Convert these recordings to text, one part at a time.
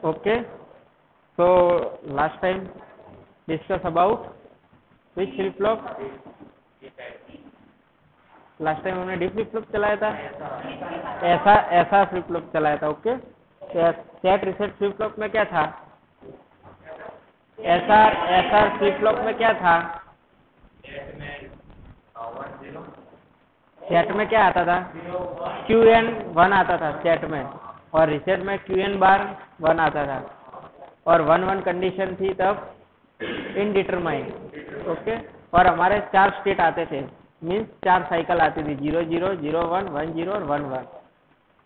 Okay, so last time discuss about which flip flop. Last time हमने D flip flop चलाया था, ऐसा flip flop चलाया था. Okay, set reset flip flop में क्या था, ऐसा फ्लिप फ्लॉप में क्या था, सेट में क्या आता था, QN 1 आता था सेट में, और रिसेट में QN बार 1 आता था, और 1-1 कंडीशन थी तब इनडिटरमाइन. ओके, और हमारे 4 स्टेट आते थे, मीन्स 4 साइकिल आती थी, 0-0, 0-1, 1-0 और 1-1.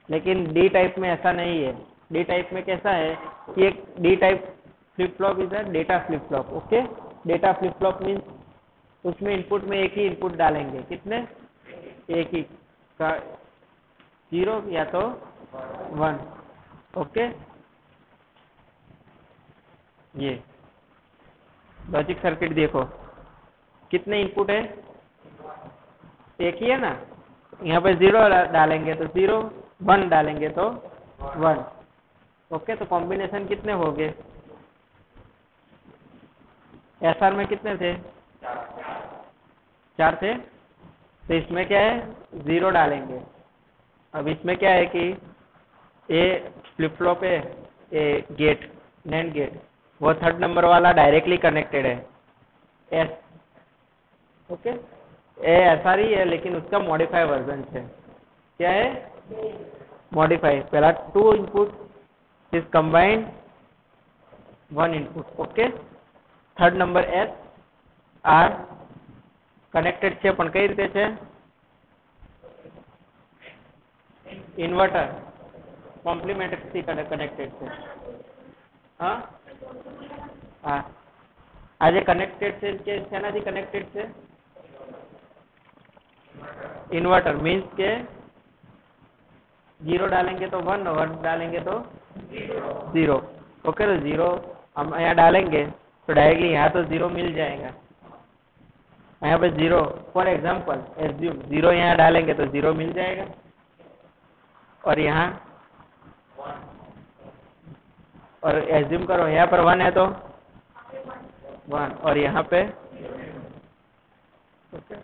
लेकिन डी टाइप में ऐसा नहीं है. डी टाइप में कैसा है कि एक D type flip flop is a data flip flop. Okay, data flip flop means उसमें इनपुट में एक ही इनपुट डालेंगे. कितने, एक ही का, 0 या तो 1. ओके, ये लॉजिक सर्किट देखो, कितने इनपुट है, एक ही है ना. यहाँ पे 0 डालेंगे तो 0, 1 डालेंगे तो 1. ओके, तो कॉम्बिनेशन कितने हो गए, एसआर में कितने थे, 4 थे. तो इसमें क्या है, 0 डालेंगे. अब इसमें क्या है कि ए फ्लिप फ्लॉप है, ए गेट, नैंड गेट, वो 3rd नंबर वाला डायरेक्टली कनेक्टेड है एस. ओके, ऐसा ही है लेकिन उसका मॉडिफाई वर्जन है. क्या है, मॉडिफाई. पहला 2 input is combined 1 input. Okay, 3rd number S R connected છે, પણ કઈ રીતે છે, ઇન્વર્ટર કોમ્પ્લિમેન્ટરી કનેક્ટેડ છે. હા હા, આ જે કનેક્ટેડ છે કે શેનાથી કનેક્ટેડ છે, इन्वर्टर. मीन्स के 0 डालेंगे तो 1, 1 डालेंगे तो 0. ओके, तो 0 हम यहाँ डालेंगे तो डायरेक्टली यहाँ तो 0 मिल जाएगा. यहाँ पे 0, फॉर एग्जांपल एज्यूम 0 यहाँ डालेंगे तो 0 मिल जाएगा, और यहाँ, और एज्यूम करो यहाँ पर 1 है तो 1, और यहाँ पे ओके,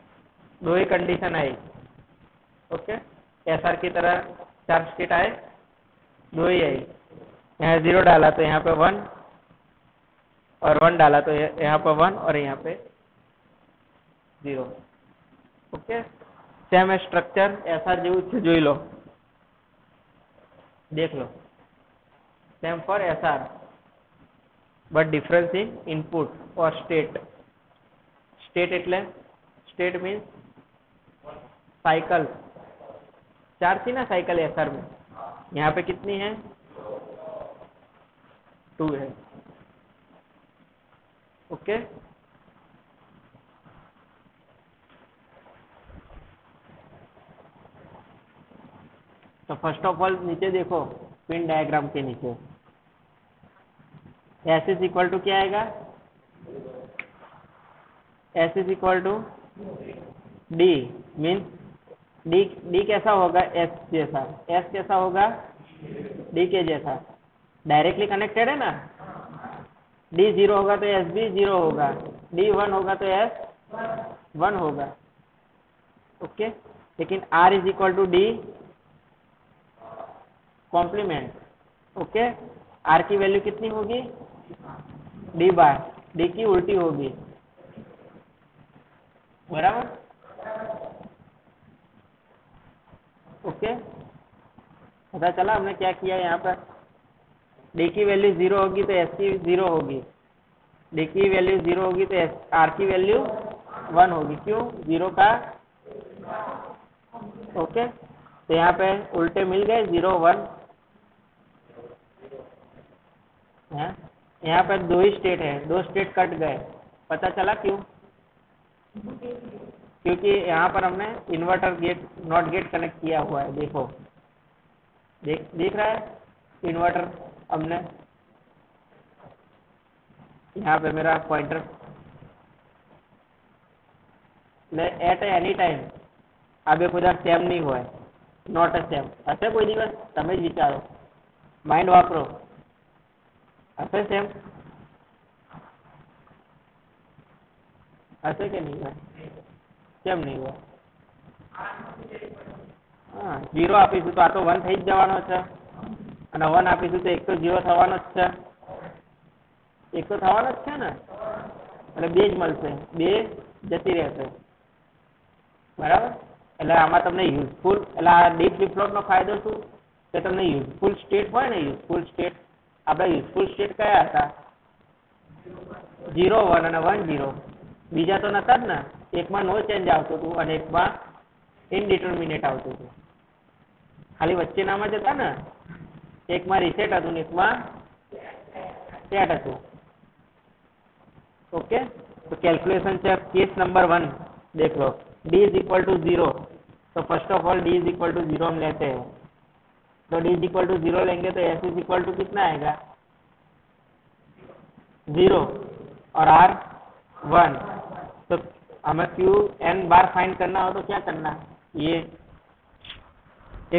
2 ही कंडीशन आई. ओके, एसआर की तरह 4 स्टेट आए, 2 ही आई. यहाँ 0 डाला तो यहाँ पे 1, और 1 डाला तो यहाँ पे 1, और यहाँ पे 0. ओके, सेम स्ट्रक्चर एसआर જેવું જોઈ લો, देख लो, same for SR, but difference in input और स्टेट. स्टेट એટલે, स्टेट मीन्स साइकिल. 4 थी ना साइकिल एसआर में, यहाँ पे कितनी है, 2 है. ओके, तो फर्स्ट ऑफ ऑल नीचे देखो, पिन डायग्राम के नीचे एस इज इक्वल टू क्या आएगा, S is equal to D. Means D कैसा होगा, एस जैसा. एस कैसा होगा, डी के जैसा. डायरेक्टली कनेक्टेड है ना. डी 0 होगा तो एस भी 0 होगा, डी 1 होगा तो एस 1 होगा. ओके, लेकिन R is equal to D complement. Okay, R की वैल्यू कितनी होगी, डी बार, डी की उल्टी होगी. बराबर. ओके, पता चला हमने क्या किया. यहाँ पर डी की वैल्यू 0 होगी तो एस की 0 होगी, डी की वैल्यू 0 होगी तो आर की वैल्यू 1 होगी. क्यों, 0 का. ओके, तो यहाँ पे उल्टे मिल गए, 0 1. यहाँ पर 2 ही स्टेट है, 2 स्टेट कट गए. पता चला क्यों, क्योंकि यहाँ पर हमने inverter gate, not gate connect किया हुआ है. देखो, दिख रहा है इन्वर्टर. हमने यहाँ पे मेरा पॉइंटर, एट एनी टाइम આ બે કોઈ સેમ નહીં હોય, નોટ અ સેમ. હશે કોઈ દિવસ, તમે જ વિચારો, માઇન્ડ વાપરો. हसे सेम हसे के नहीं हुआ કેમ નહીં हुआ હા 0 આપીશું તો આ તો 1 થઈ જ જવાનો છે અને 1 આપીશું તો 1 તો 0 થવાનો જ છે 1 તો થવાનો જ છે ને એટલે 2 જ મળશે 2 જતી રહેશે બરાબર એટલે આમાં તમને યુઝફુલ એટલે આ ડી ફ્લિપ ફ્લોપ નો ફાયદો શું કે તમને યુઝફુલ સ્ટેટ હોય ને યુઝફુલ સ્ટેટ આપણા યુઝફુલ સ્ટેટ કયા હતા 0 1 અને 1 0 બીજા તો નતા જ ને એકમાં નો ચેન્જ આવતું હતું અને એકમાં ઇનડિટર્મિનેટ આવતું હતું ખાલી વચ્ચેનામાં જ હતા ને એકમાં રીસેટ હતું ને એકમાં સેટ હતું ओके तो कैलकुलेशन से केस नंबर 1 देख लो d इज इक्वल टू 0 तो first of all d is equal to 0 हम लेते हैं तो d इज इक्वल टू 0 लेंगे तो s इज इक्वल टू कितना आएगा 0 और r 1 तो हमें क्यू एन बार फाइंड करना हो तो क्या करना ये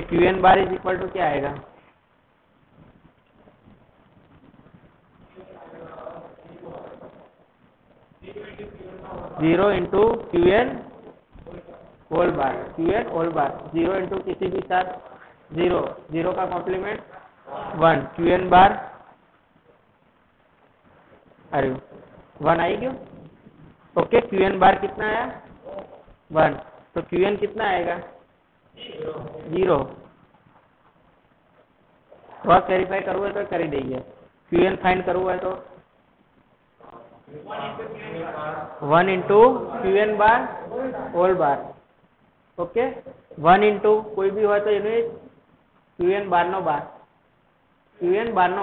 Q N bar is equal to क्या आएगा zero into Q N whole bar 0 into किसी भी साथ 0 का कॉम्प्लीमेंट 1 क्यू एन बार अरे 1 आई क्यों ओके क्यू एन बार कितना आया 1 तो क्यू एन कितना आएगा 0 थोड़ा क्लैरिफाई करવું હોય તો કરી દઈએ क्यू एन फाइंड કરવું હોય तो 1 into Q N bar whole bar okay 1 into कोई भी हो तो Q N bar no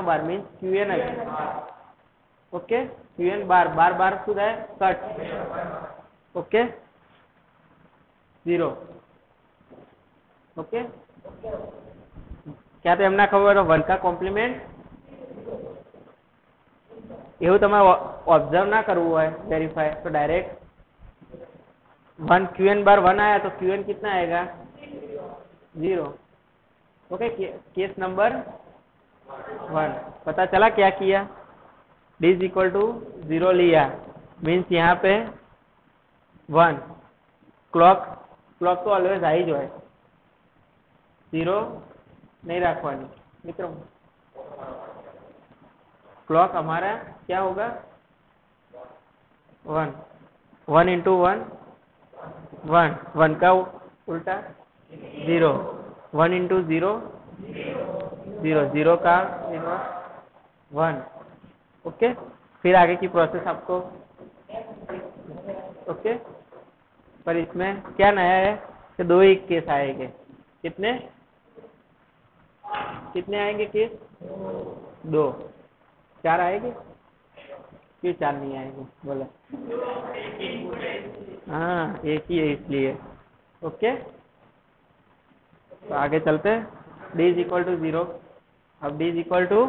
bar means Q N okay Q N bar शू थाय कट ओके 0 ओके क्या तो एमना खबर 1 का कॉम्प्लीमेंट એવું તમે ऑब्जर्व ना करવું હોય वेरीफाई तो डायरेक्ट 1 क्यू एन बार 1 आया तो क्यू एन कितना आएगा 0 ओके केस नंबर 1 पता चला क्या किया d इज इक्वल टू 0 लिया मीन्स यहाँ पे 1 क्लॉक तो ऑलवेज आई जो है 0 नहीं रखवानी मित्रों क्लॉक हमारा क्या होगा 1 इंटू 1 का उल्टा 0 1 इंटू 0 का 1 ओके फिर आगे की प्रोसेस आपको ओके पर इसमें क्या नया है कि 2 ही केस आएंगे कितने आएंगे केस 2 4 आएंगे क्यों 4 नहीं आएंगे बोलो हाँ एक ही है इसलिए ओके तो आगे चलते हैं d इज इक्वल टू 0 अब d इज इक्वल टू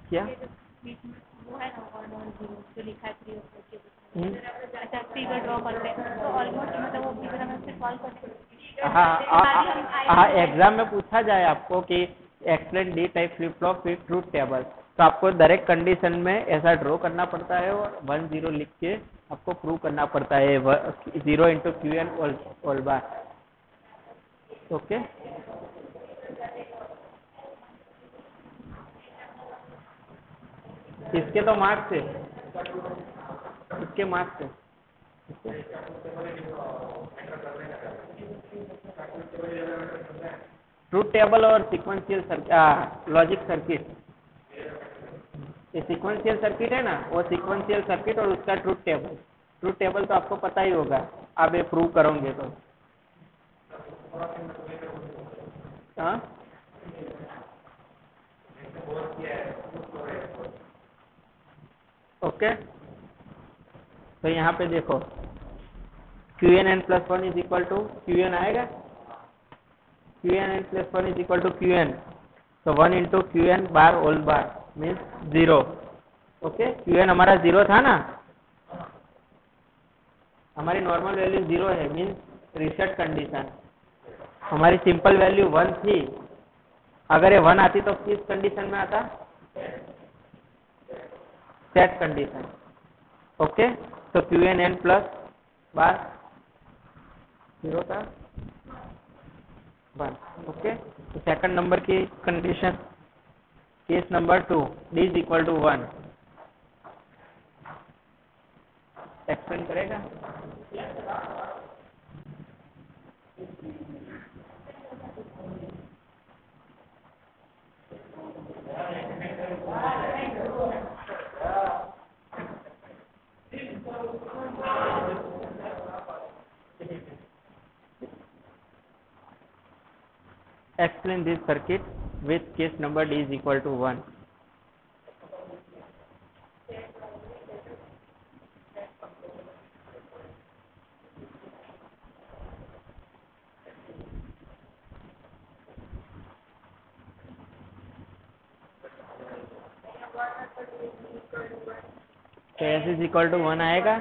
क्या हाँ एग्जाम में पूछा जाए आपको कि explain D type flip flop with truth table तो आपको डायरेक्ट कंडीशन में ऐसा ड्रॉ करना पड़ता है और 1 0 लिख के आपको प्रूव करना पड़ता है 0 इंटू क्यू एन ऑल बार ओके इसके तो मार्क्स है इसके मार्क्स है ट्रूथ टेबल और सीक्वेंशियल लॉजिक सर्किट ये सीक्वेंशियल सर्किट है ना वो सीक्वेंशियल सर्किट और उसका ट्रूथ टेबल तो आपको पता ही होगा आप ये प्रूव करोगे तो हाँ ओके तो यहाँ पे देखो Q N N plus 1 is equal to Q N आएगा Q N N plus 1 is equal to Q N तो 1 into Q N bar whole bar means 0 okay Q N हमारा 0 था ना हमारी नॉर्मल वैल्यू 0 है मीन्स रीसेट कंडीशन। हमारी simple value 1 थी, अगर ये 1 आती तो किस कंडीशन में आता? Set condition. ओके, तो क्यू एन प्लस बार 0 था 1। ओके, तो सेकंड नंबर की condition, case number 2, D is equal to 1। Explain करेगा? Explain this circuit with case number d is equal to 1. तो s इज इक्वल टू 1 आएगा,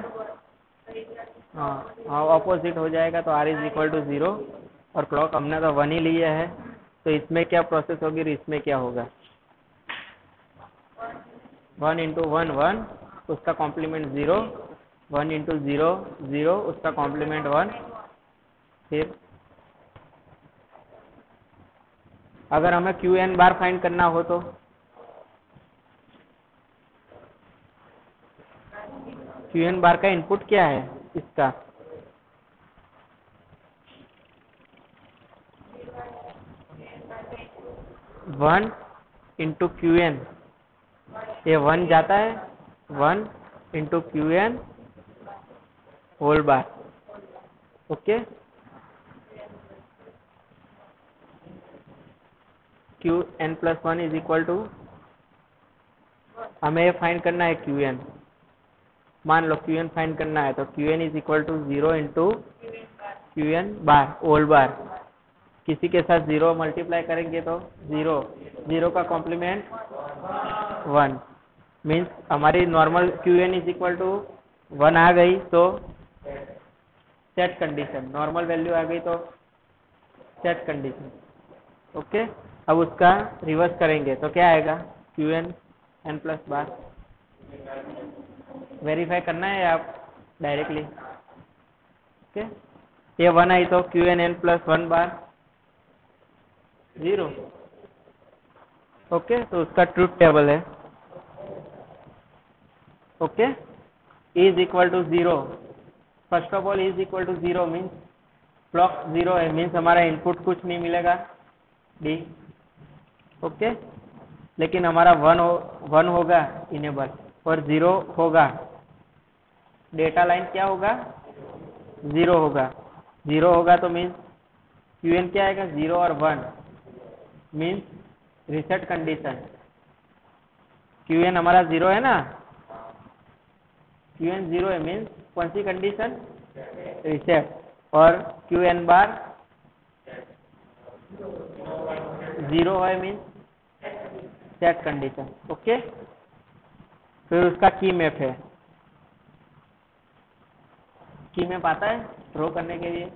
हाँ opposite हो जाएगा, तो r इज इक्वल टू 0, और क्लॉक हमने तो 1 ही लिया है, तो इसमें क्या प्रोसेस होगी और इसमें क्या होगा? 1 इंटू 1 1, उसका कॉम्प्लीमेंट 0, 1 इंटू 0 0, उसका कॉम्प्लीमेंट 1। फिर अगर हमें क्यू एन बार फाइंड करना हो तो क्यू एन बार का इनपुट क्या है इसका? वन इंटू क्यू एन, ये 1 जाता है, 1 into Q N whole bar. Okay, Q N plus 1 is equal to, हमें फाइंड करना है क्यू एन, मान लो क्यू एन फाइंड करना है, तो Q N is equal to 0 into Q N bar whole bar. किसी के साथ 0 मल्टीप्लाई करेंगे तो 0, 0 का कॉम्प्लीमेंट 1, मीन्स हमारी normal Q N is equal to 1 आ गई तो सेट कंडीशन, नॉर्मल वैल्यू आ गई तो सेट कंडीशन। ओके, अब उसका रिवर्स करेंगे तो क्या आएगा? Q N N plus bar. Verify करना है आप डायरेक्टली। ओके, ये 1 आई तो Q N N plus 1 bar 0। Okay, तो उसका ट्रूथ टेबल है। Okay, is equal to 0, first of all is equal to 0 means clock 0 है, मीन्स हमारा इनपुट कुछ नहीं मिलेगा डी। ओके, लेकिन हमारा 1 होगा इनेबल और 0 होगा, डेटा लाइन क्या होगा? 0 होगा। 0 होगा तो मीन्स क्यू एन क्या आएगा? 0 और 1, means reset condition. Q N हमारा 0 है ना, क्यू एन 0 है मीन्स कौन सी कंडीशन? रीसेट। और क्यू एन बार 0 है मीन्स सेट कंडीशन। ओके, फिर उसका की मैप है, की मैप आता है ड्रॉ करने के लिए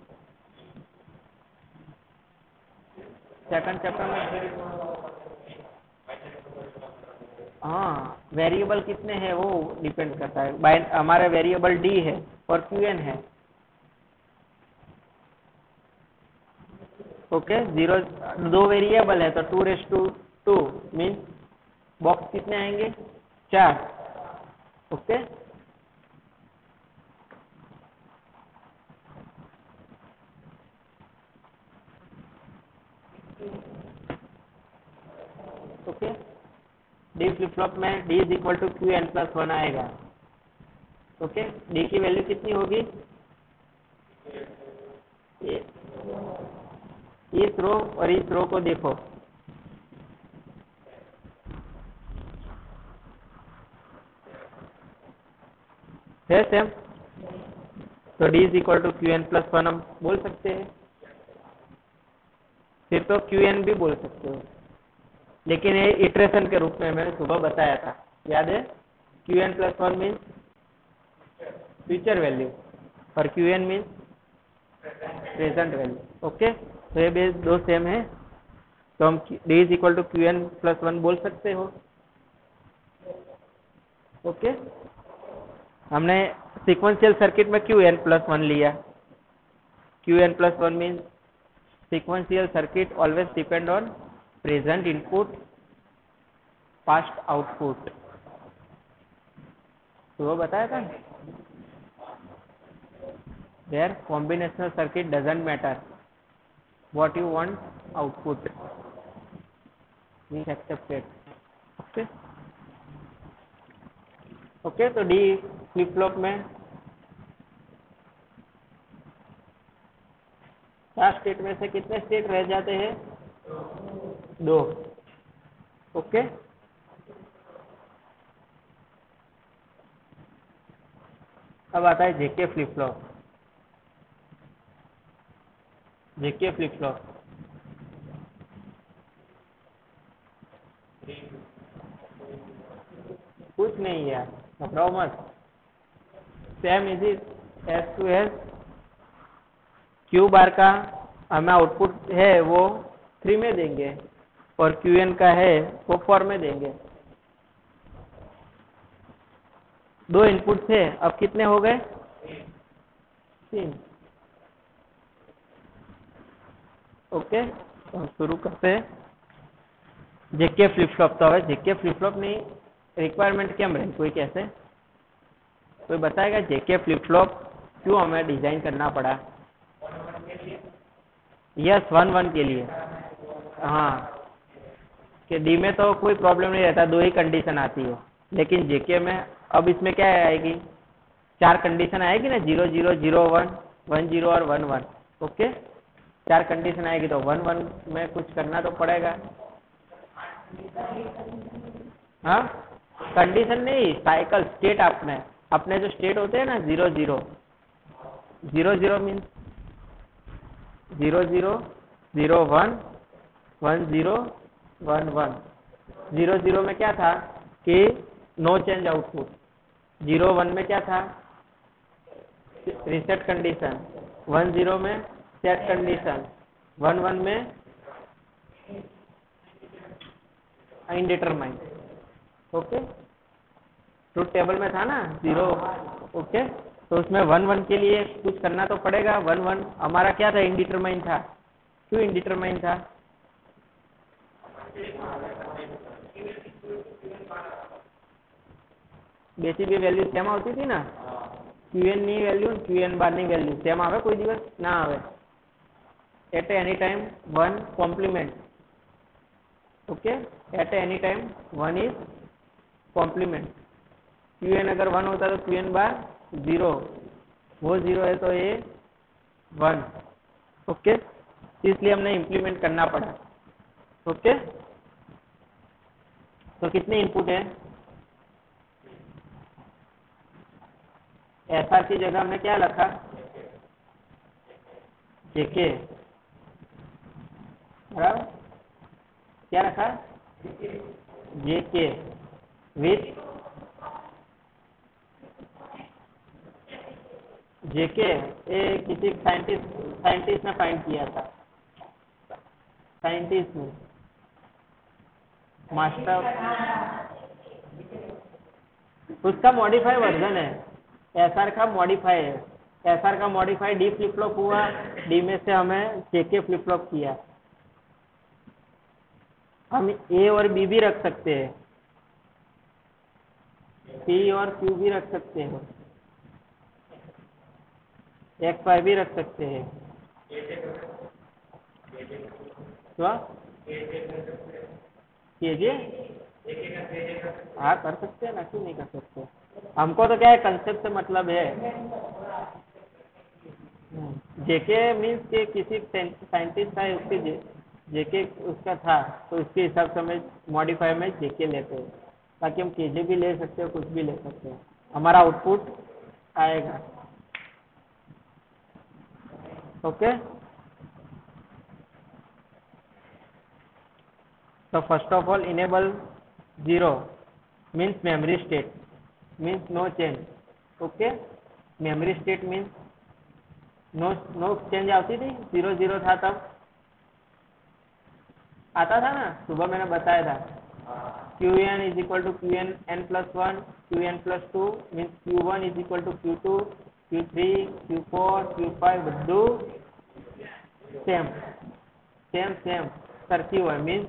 सेकंड चैप्टर में। हाँ, वेरिएबल कितने हैं वो डिपेंड करता है, बाय हमारा वेरिएबल डी है और क्यू एन है। ओके, 0 2 वेरिएबल है तो 2⁻², मीन्स बॉक्स कितने आएंगे? 4। Okay, okay, D flip flop में D is equal to Q N plus 1 आएगा। ओके, डी की वैल्यू कितनी होगी? इस रो और इस रो को देखो, है सेम, तो D is equal to Q N plus 1 हम बोल सकते हैं, फिर तो क्यू एन भी बोल सकते हो, लेकिन ये इटरेशन के रूप में मैंने सुबह बताया था, याद है? Q N plus 1 means future value और Q N means present value. Okay, तो ये बेस दो सेम है, तो हम D is equal to Qn+1 बोल सकते हो। ओके, हमने सीक्वेंशियल सर्किट में Qn+1 लिया। Qn+1 means sequential circuit always depend on present input past output, तो वो बताया था। there combinational circuit doesn't matter what you want output is accepted। Okay okay, तो डी फ्लिप फ्लॉप में 4 state में से कितने स्टेट रह जाते हैं? 2। ओके, अब आता है JK flip flop. JK flip flop कुछ नहीं यार, घबराओ मत। Same is S to S, Q bar का हमें आउटपुट है वो 3 में देंगे और क्यूएन का है वो 4 में देंगे। 2 इनपुट थे, अब कितने हो गए? 3। ओके, तो हम शुरू करते हैं जेके फ्लिप फ्लॉप। तो है जेके फ्लिप फ्लॉप नहीं, रिक्वायरमेंट क्या रहे, कोई कैसे कोई बताएगा जेके फ्लिप फ्लॉप क्यों हमें डिजाइन करना पड़ा? यस, 1-1 के लिए। हाँ, कि डी में तो कोई प्रॉब्लम नहीं रहता, 2 ही कंडीशन आती है, लेकिन जेके में अब इसमें क्या आएगी? 4 कंडीशन आएगी ना, 0 0 0 1 1 0 और 1 1। ओके, 4 कंडीशन आएगी तो 1 1 में कुछ करना तो पड़ेगा। हाँ, कंडीशन नहीं, साइकिल स्टेट। अपने जो स्टेट होते हैं ना, 0 0 0 0 मीन्स 0 0 0 1 1 0 1 1। 0 0 में क्या था कि नो चेंज आउटपुट। 0 1 में क्या था? Reset condition. 1 0 में सेट कंडीशन। 1 1 में इनडिटरमाइन। ओके, ट्रुथ टेबल में था ना 0। ओके, तो उसमें 1 1 के लिए कुछ करना तो पड़ेगा। 1 1 हमारा क्या था? इनडिटरमाइन था। क्यों इनडिटरमाइन था? बेसिक भी वैल्यू सेम होती थी ना, क्यूएन ની વેલ્યુ ક્યુએન બાર ની વેલ્યુ સેમ આવે? કોઈ દિવસ ના આવે। At any time 1 complement. Okay, at any time 1 is complement. Q N अगर 1 होता तो क्यूएन बार 0, वो 0 है तो ये 1। ओके, इसलिए हमने इंप्लीमेंट करना पड़ा। ओके, तो कितने इनपुट है? एसआर की जगह हमने क्या रखा? जेके। बराबर, क्या रखा? जेके विथ जेके। ये किसी साइंटिस्ट ने फाइंड किया था। साइंटिस्ट ने मास्टर, उसका मॉडिफाई वर्जन है। एसआर का मॉडिफाई है। एसआर का मॉडिफाई डी फ्लिप फ्लॉप हुआ, डी में से हमें जेके फ्लिप फ्लॉप किया। हम ए और बी भी रख सकते हैं, पी और क्यू भी रख सकते हैं, एक्स वाई भी रख सकते हैं। क्या कीजिए? हाँ, कर सकते हैं ना, क्यों नहीं कर सकते? हमको तो क्या है, कंसेप्ट से मतलब है। जेके मीन्स के किसी साइंटिस्ट का उसके जेके उसका था, तो उसके हिसाब से हमें मॉडिफाई में जेके लेते हैं, ताकि हम केजे भी ले सकते हो, कुछ भी ले सकते हैं, हमारा आउटपुट आएगा। ओके, तो first of all enable 0 means memory state, means no change. Okay, memory state means no no change आती थी, 0 0 था तब आता था ना, सुबह मैंने बताया था Q N is equal to Q N N plus one, Q N plus two means Q one is equal to Q two, Q three, Q four, Q five બધું સેમ સેમ સેમ સરખી હોય means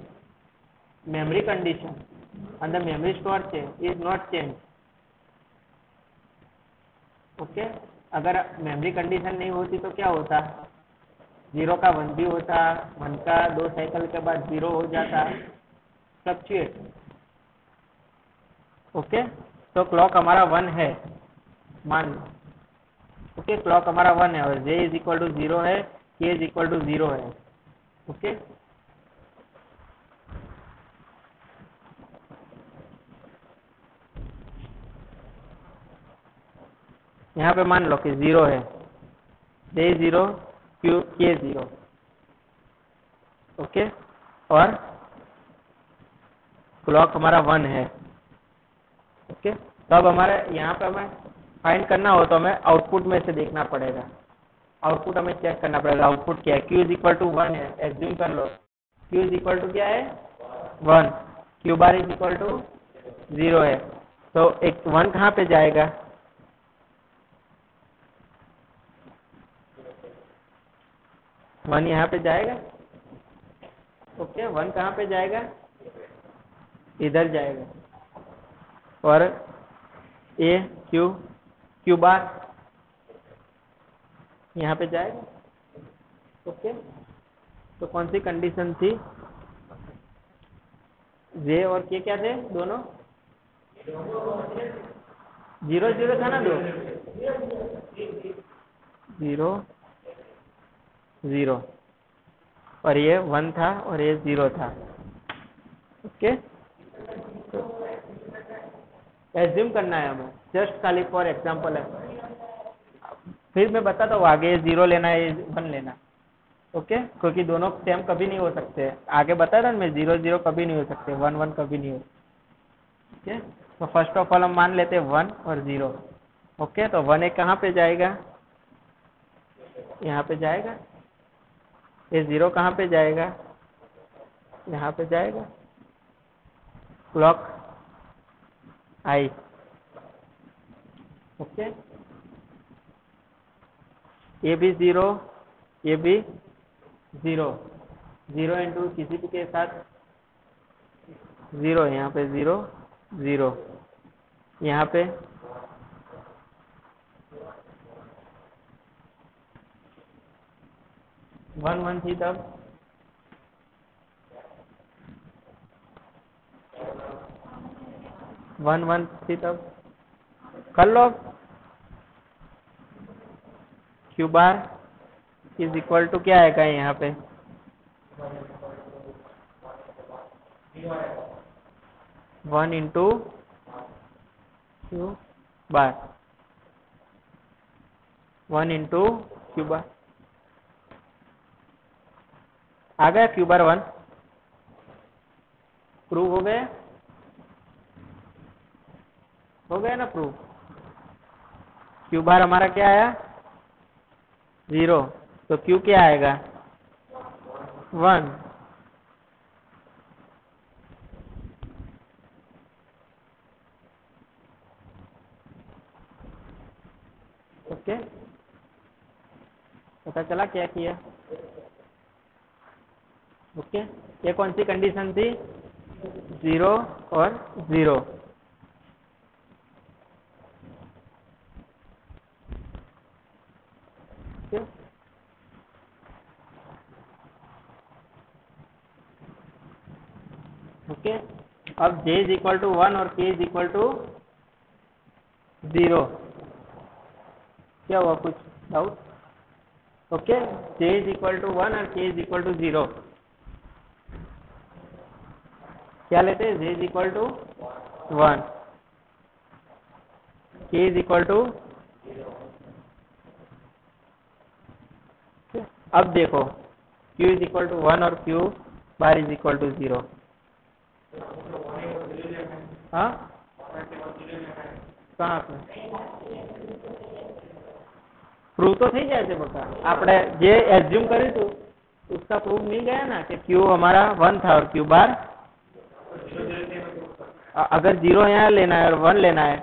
memory condition and the memory store છે is not change. Okay अगर memory condition नहीं होती तो क्या होता, 0 का 1 भी होता, 1 का 2 साइकिल के बाद 0 हो जाता, फ्लक्चुएट. ओके तो क्लॉक हमारा 1 है मान लो. ओके क्लॉक हमारा 1 है और जे इज इक्वल टू 0 है, के इज इक्वल टू 0 है. ओके यहाँ पे मान लो कि 0 है, जे 0, क्यू के 0. ओके और क्लॉक हमारा 1 है. ओके तो अब हमारे यहाँ पे हमें फाइंड करना हो तो हमें आउटपुट में से देखना पड़ेगा. आउटपुट हमें चेक करना पड़ेगा. आउटपुट क्या है, क्यू इज इक्वल टू 1 है, एज्यूम कर लो क्यू इज इक्वल टू क्या है 1, Q bar is equal to 0 है. तो एक 1 कहाँ पे जाएगा, 1 यहाँ पे जाएगा. ओके 1 कहाँ पे जाएगा, इधर जाएगा. और ए क्यू क्यू बार यहाँ पे जाएगा. ओके तो कौन सी कंडीशन थी, जे और के क्या थे दोनों 0 0 था ना, 2 0 0 और ये 1 था और ये 0 था. ओके एज्यूम करना है हमें, जस्ट खाली फॉर एग्जांपल है. फिर मैं बताता हूँ आगे 0 लेना है 1 लेना. ओके क्योंकि दोनों सेम कभी नहीं हो सकते. आगे बताया था मैं 0 0 कभी नहीं हो सकते, 1 1 कभी नहीं हो. ओके तो फर्स्ट ऑफ ऑल हम मान लेते हैं 1 और 0. ओके तो 1 एक कहाँ पे जाएगा, यहाँ पे जाएगा. ये 0 कहाँ पे जाएगा, यहाँ पे जाएगा. क्लॉक आई. ओके ये भी 0, ये भी 0, 0 इंटू किसी भी के साथ 0, यहाँ पे 0 0, यहाँ पे 1 1 थी तब 1 1 थी तब. कर लो Q bar is equal to क्या आएगा यहाँ पे 1 into Q bar, 1 into Q bar आ गया. क्यू बार 1 प्रूव हो गया, हो गया ना प्रूव. क्यू बार हमारा क्या आया 0, तो क्यू क्या आएगा 1. ओके पता चला क्या किया. ओके ये कौन सी कंडीशन थी, 0 और 0. ओके ओके अब j इज इक्वल टू 1 और k इज इक्वल टू 0. क्या हुआ, कुछ doubt. Okay j is equal to 1 और k इज इक्वल टू 0. क्या लेते हैं, j is equal to 1, k is equal to. अब देखो q इज इक्वल टू 1 और q bar is equal to 0. हाँ कहाँ पे પ્રૂવ તો થઈ જાય છે બકા. આપણે જે એઝ્યુમ કર્યું હતું उसका प्रूफ मिल गया ना कि क्यू हमारा 1 था और क्यू बार अगर 0 यहाँ लेना है और 1 लेना है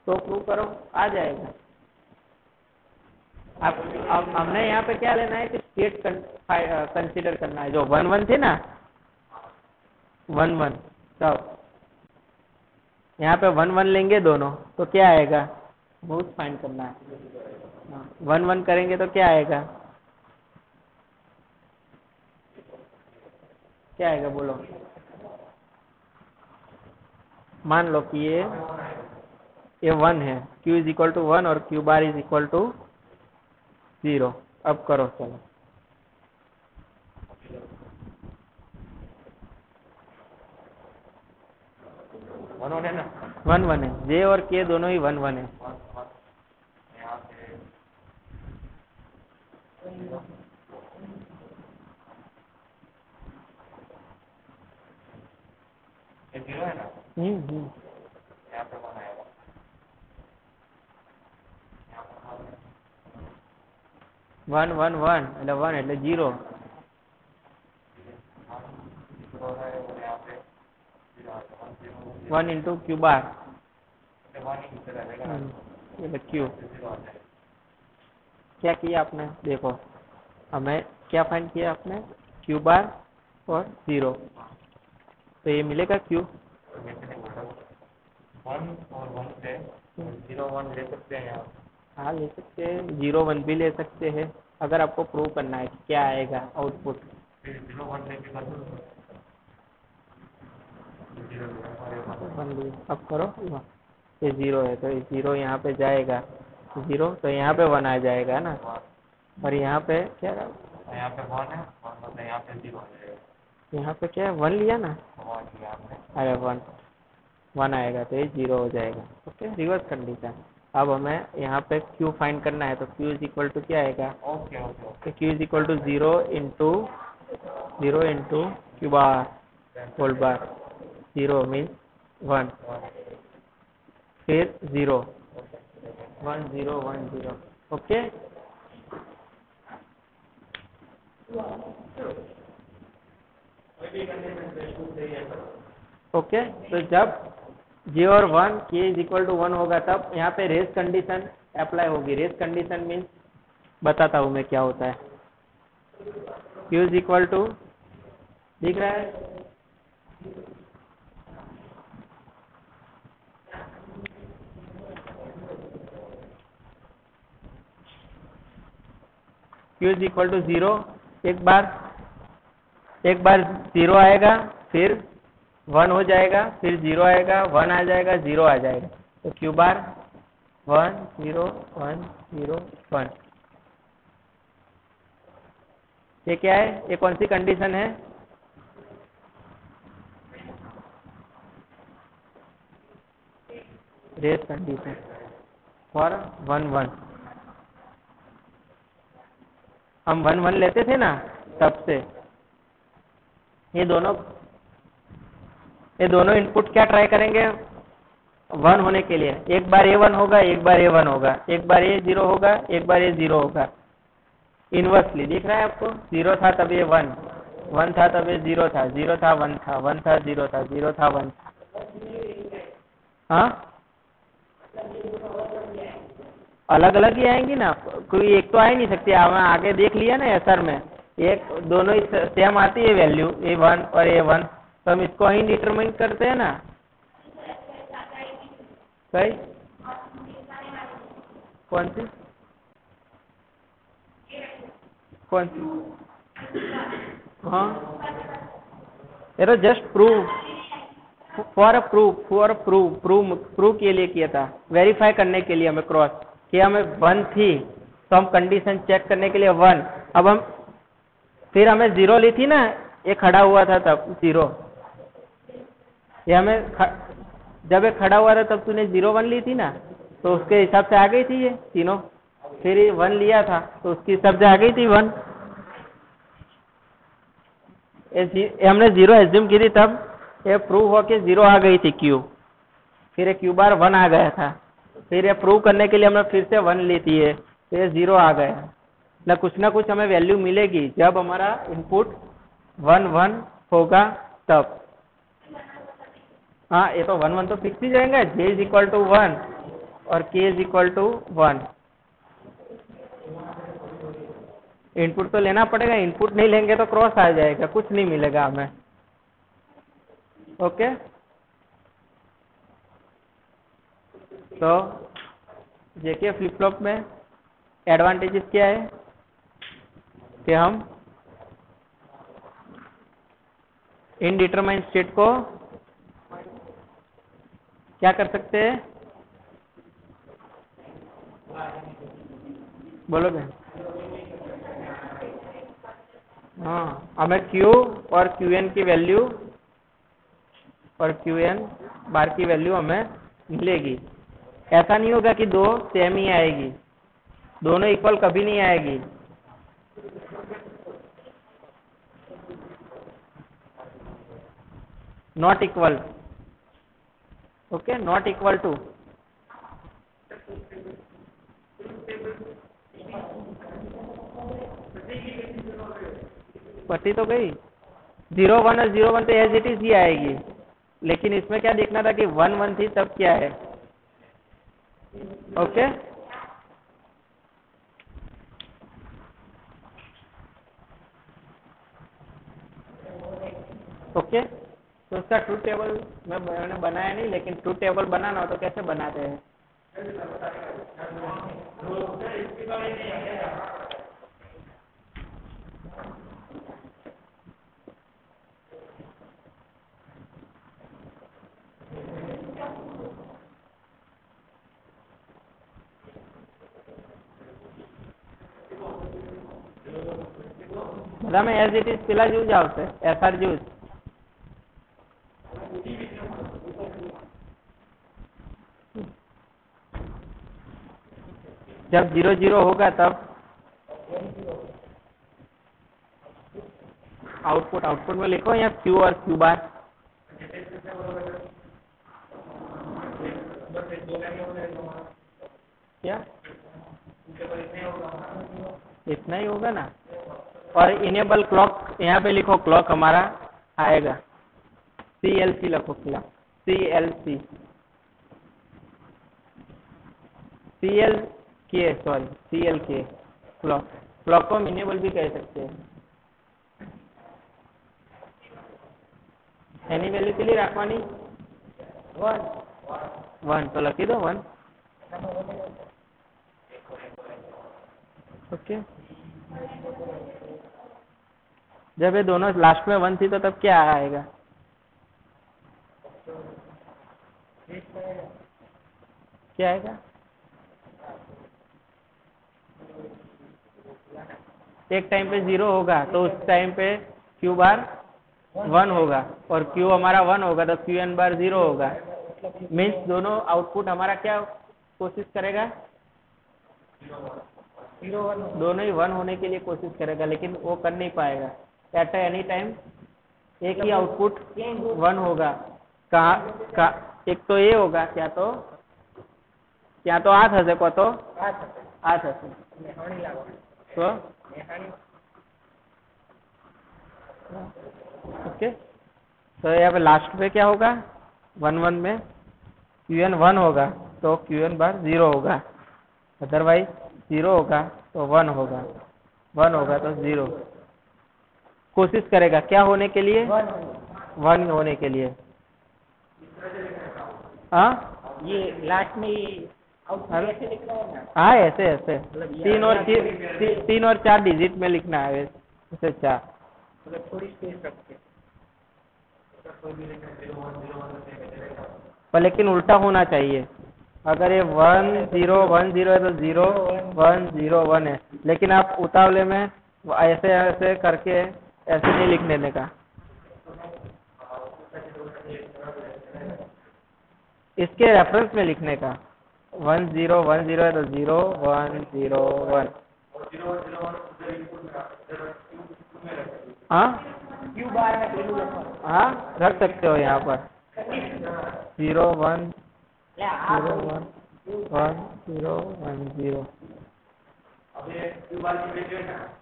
तो प्रूव करो, आ जाएगा. अब हमने यहाँ पे क्या लेना है कि स्टेट कंसीडर करना है. जो 1 1 थे ना 1 1, तो यहाँ पे 1 1 लेंगे दोनों तो क्या आएगा, बहुत फाइंड करना है. 1 1 करेंगे तो क्या आएगा, क्या आएगा बोलो. मान लो कि ये 1 है, q इज इक्वल टू 1 और q bar is equal to 0. अब करो चलो. वन है ना, 1 1 है. j और k दोनों ही 1 1 है. जीरो है ना. यहाँ पे 1 आएगा. वन वन वन એટલે 1 એટલે 0. 1 इंटू क्यू बार એટલે क्यू. क्या किया आपने, देखो हमें क्या फाइंड किया आपने, क्यू बार और 0. तो ये मिलेगा क्यू. 1 और 1 से 0 1 ले सकते हैं आप. हाँ ले सकते हैं, 0 1 भी ले सकते हैं अगर आपको प्रूव करना है कि क्या आएगा आउटपुट. 0 1 लेके कर दो. अब करो, ये 0 है तो ये 0 यहाँ पे जाएगा 0, तो यहाँ पे 1 आ जाएगा ना. और यहाँ पे क्या, यहाँ पे 1 है, मतलब यहाँ पे 0 आ जाएगा. यहाँ पे क्या है, 1 लिया ना, अरे 1 आएगा तो ये 0 हो जाएगा. Okay, reverse condition. अब हमें यहाँ पे q फाइंड करना है तो q इज इक्वल टू क्या आएगा, okay q is equal to 0 into Q bar whole bar. 0 means 1, फिर 0 1 0 1 0. ओके. ओके, तो जब j और 1 k इज इक्वल टू 1 होगा तब यहाँ पे रेस कंडीशन अप्लाई होगी. रेस कंडीशन मीन्स बताता हूँ मैं क्या होता है. q इज इक्वल टू, दिख रहा है, q इज इक्वल टू 0. एक बार 0 आएगा, फिर 1 हो जाएगा, फिर 0 आएगा, 1 आ जाएगा, 0 आ जाएगा. तो क्यू बार 1 0 1 0 1. ये क्या है, ये कौन सी कंडीशन है, रेस कंडीशन फॉर 1 1. हम 1 1 लेते थे ना तब से ये दोनों इनपुट क्या ट्राई करेंगे 1 होने के लिए. एक बार ये 1 होगा, एक बार ये 1 होगा, एक बार ये 0 होगा, एक बार ये 0 होगा. इनवर्सली दिख रहा है आपको, 0 था तब ये 1 1 था तब ये 0 था, 0 था 1 था, 1 था 0 था, 0 था 1 था. हाँ अलग अलग ही आएंगी ना, कोई एक तो आ ही नहीं सकती. हमें आगे देख लिया ना एसआर में, एक दोनों ही सेम आती है वैल्यू, ये 1 और ये 1, तो हम इसको ही डिटरमाइन करते हैं ना. सही, कौन सी हाँ, ये तो जस्ट प्रूव के लिए किया था, वेरीफाई करने के लिए हमें क्रॉस कि हमें 1 थी तो हम कंडीशन चेक करने के लिए 1. अब हम फिर हमें 0 ली थी ना, ये खड़ा हुआ था तब 0, ये हमें जब ये खड़ा हुआ था तब तूने 0 1 ली थी ना, तो उसके हिसाब से आ गई थी ये तीनों. फिर 1 लिया था तो उसके हिसाब से आ गई थी 1. हमने 0 एज्यूम की थी तब ये प्रूव होके 0 आ गई थी क्यू. फिर ये क्यू बार 1 आ गया था, फिर ये प्रूव करने के लिए हमने फिर से 1 ली थी, तो ये 0 आ गया, मतलब कुछ ना कुछ हमें वैल्यू मिलेगी जब हमारा इनपुट 1 1 होगा तब। हाँ, ये तो 1 1 तो फिक्स ही जाएंगे, j इज इक्वल टू 1 और k is equal to 1। Input तो लेना पड़ेगा, इनपुट नहीं लेंगे तो क्रॉस आ जाएगा, कुछ नहीं मिलेगा हमें। ओके, तो जेके फ्लिप फ्लॉप में एडवांटेजेस क्या है कि हम इनडिटरमाइन स्टेट को क्या कर सकते हैं, बोलोगे? हाँ, हमें Q और Qn की वैल्यू और Qn बार की वैल्यू हमें मिलेगी। ऐसा नहीं होगा कि दो सेम ही आएगी, दोनों इक्वल कभी नहीं आएगी। Not equal, okay, not equal to. पट्टी तो गई, 0 1 और 0 1 तो एज इट इज ही आएगी, लेकिन इसमें क्या देखना था कि 1 1 थी तब क्या है। ओके, ओके, तो उसका ट्रूथ टेबल मैंने बनाया नहीं, लेकिन ट्रूथ टेबल बनाना हो तो कैसे बनाते हैं? બધામાં એઝ ઇટ ઇઝ પેલા જેવું જ આવશે, એસઆર જેવું જ। जब 0 0 होगा तब आउटपुट, आउटपुट में लिखो यहाँ Q और Q बार। क्या इतना ही होगा ना? और इनेबल क्लॉक यहाँ पे लिखो, क्लॉक हमारा आएगा CLC लिखो, CLC CLK क्लॉक, क्लॉक को हम इनेबल भी कह सकते हैं। एनी वैल्यू के लिए रखवानी 1 तो लखी दो 1। ओके, जब ये दोनों लास्ट में 1 थी तो तब क्या आएगा? क्या आएगा? एक टाइम पे 0 होगा तो उस टाइम पे Q बार 1 होगा, और Q हमारा 1 होगा तो Qn बार 0 होगा। मीन्स दोनों आउटपुट हमारा क्या कोशिश करेगा? दोनों ही 1 होने के लिए कोशिश करेगा, लेकिन वो कर नहीं पाएगा। एट एनी टाइम एक ही आउटपुट 1 होगा। कहाँ एक तो ये होगा, क्या तो आ थશે, को तो आ थશે तो ओके, तो यहाँ पे लास्ट पे क्या होगा? 1 1 में Qn 1 होगा तो Qn बार 0 होगा, अदरवाइज 0 होगा तो 1 होगा, 1 होगा तो 0। कोशिश करेगा क्या होने के लिए? 1 होने के लिए। हाँ, ये लास्ट में ऐसे लिखना है ना? हाँ, ऐसे ऐसे 3 और 4 डिजिट में लिखना है, ऐसे 4, मतलब थोड़ी स्पेस रखते। पर लेकिन उल्टा होना चाहिए। अगर ये 1 0 1 0 है तो 0 1 0 1 है, लेकिन आप उतावले में ऐसे ऐसे करके ऐसे नहीं लिख देने का, इसके रेफरेंस में लिखने का। 1 0 1 0 है तो 0 1 0 1। हाँ, Q बार में वैल्यू रखो। हाँ, रख सकते हो यहाँ पर 0 1 ले आप 0 1 1 0 1 0।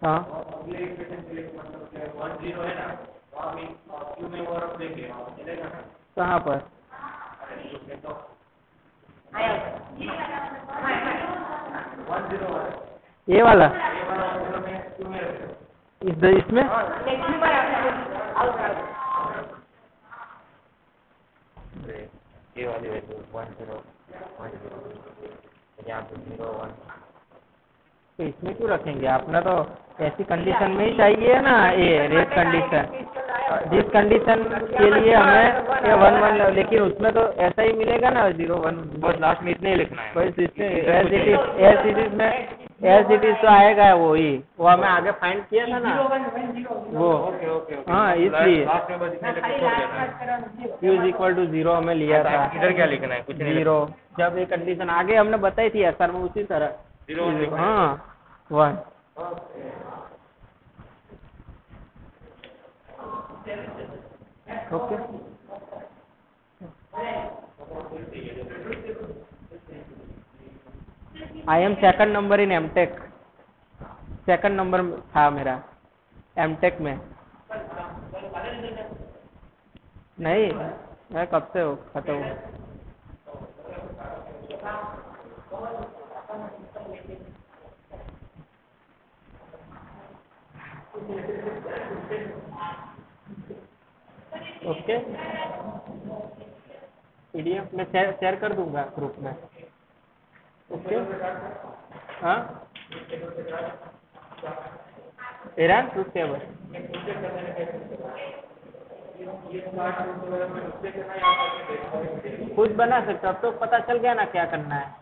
हाँ कहाँ पर ये वाला इसमें ये वाली वैल्यू 10 यहाँ पे 01 तो इसमें क्यों रखेंगे आपने तो ऐसी कंडीशन में ही चाहिए ना ये रेट कंडीशन जिस कंडीशन के लिए हमें ये 1 लेकिन उसमें तो ऐसा ही मिलेगा ना 0 1 बस लास्ट में इतने ही लिखना है। बस इसमें एज इट इज तो आएगा वो हमें आगे फाइंड किया था ना वो ओके ओके ओके हाँ इसलिए लास्ट में बस इतने लिख के छोड़ देना है। q इज इक्वल टू 0 हमें लिया था इधर क्या लिखना है? कुछ नहीं 0 जब ये कंडीशन आगे हमने बताई थी सर में उसी तरह 0 हाँ 1 okay I am second number in MTech second number था मेरा एमटेक में नहीं मैं कब से खत्म हूँ ओके पीडीएफ में शेयर कर दूंगा ग्रुप में ओके हाँ ईरान ट्रूथ टेबल खुद बना सकते हो अब तो पता चल गया ना क्या करना है